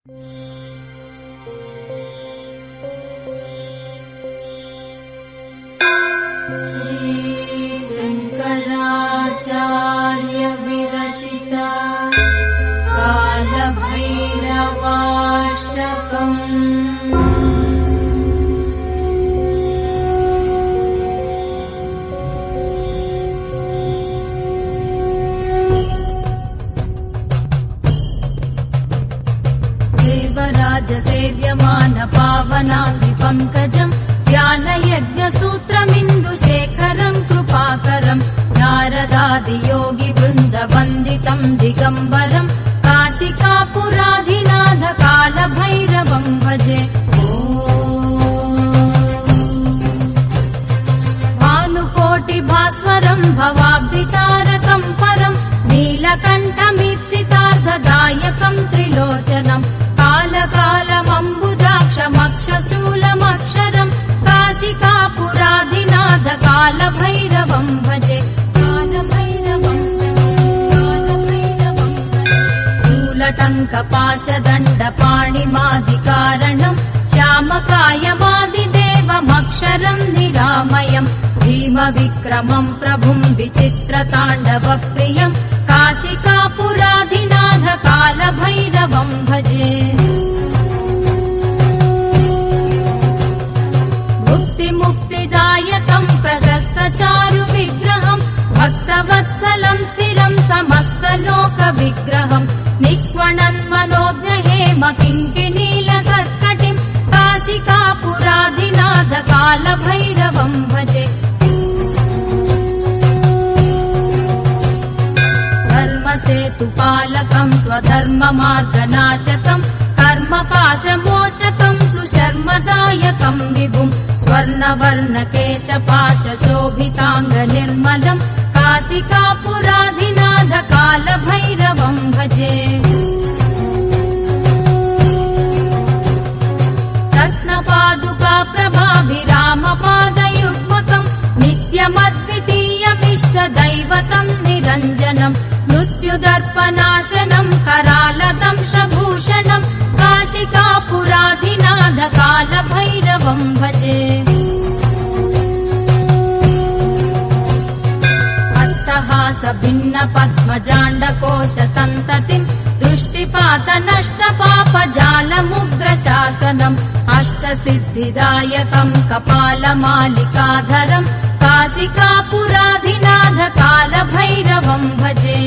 शङ्कराचार्य विरचिता कालभैरवाष्टकम्। देवराजसेव्यमान पावनाङ्घ्रि पङ्कजम् ज्ञानयज्ञसूत्रमिन्दुशेखरम् कृपाकरम् नारदादियोगि वृन्दवन्दितम् दिगम्बरम् काशिकापुराधिनाथ कालभैरवम् भजे। भानुकोटिभास्वरम् भवाब्धितारकम् परम् नीलकण्ठमीप्सितार्थदायकम् त्रिलोचनम् कालकालमम्बुजाक्षमक्षशूलमक्षरम् काशिकापुराधिनाथ कालभैरवम् भजे। शूलटङ्कपाशदण्डपाणिमादिकारणम् श्यामकायमादिदेवमक्षरम् निरामयम् भीमविक्रमम् प्रभुम् विचित्रताण्डवप्रियम् काशिकापुराधिनाथ कालभैरवम् भजे। मुक्तिदायकम् प्रशस्तचारुविग्रहम् भक्तवत्सलम् स्थिरम् समस्तलोकविग्रहम् निक्वणन्मनोज्ञहेम किङ्किणीलसत्कटिम् काशिकापुराधिनाथ कालभैरवम् भजे। धर्मसेतुपालकम् त्वधर्ममार्गनाशकम् कर्मपाशमोचकम् सुशर्मदायकम् विभुम् स्वर्णवर्णकेशपाशशोभिताङ्गनिर्मलम् काशिकापुराधिनाथ कालभैरवम् भजे। रत्नपादुकाप्रभाभिरामपादयुग्मकम् नित्यमद्वितीयमिष्टदैवतम् निरञ्जनम् मृत्युदर्पनाशनम् करालदंशभूषणम् काशिकापुराधिनाथ कालभैरवम् भजे। अट्टहासभिन्नपद्मजाण्डकोशसन्ततिम् दृष्टिपातनष्टपापजालमुग्रशासनम् अष्टसिद्धिदायकम् कपालमालिकाधरम् काशिकापुराधिनाथ कालभैरवम् भजे।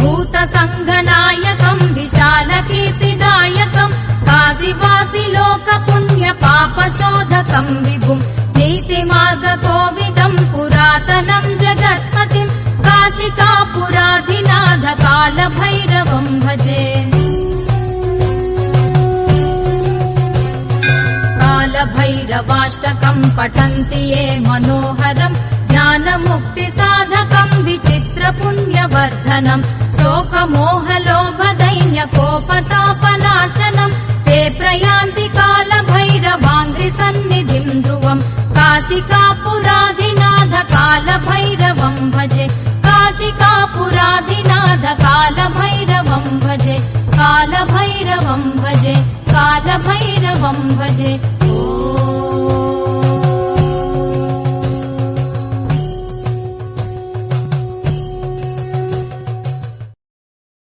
भूतसङ्घनायकम् विशालकीर्तिदायकम् काशीवासि लोकपुण्यपापशोधकम् विभुम् नीतिमार्गकोविदम् पुरातनम् जगत्पतिम् काशिकापुराधिनाथ कालभैरवम् भजे। कालभैरवाष्टकम् पठन्ति ये मनोहरम् ज्ञानमुक्तिसाधकम् विचित्रपुण्यवर्धनम् शोकमोहलोभदैन्यकोपतापनाशनम् ते प्रयान्ति कालभैरवाङ्घ्रिसन्निधिम् ध्रुवम् काशिकापुराधिनाथ कालभैरवम् भजे। काशिकापुराधिनाथ कालभैरवम् भजे। कालभैरवम् भजे। कालभैरवम् भजे।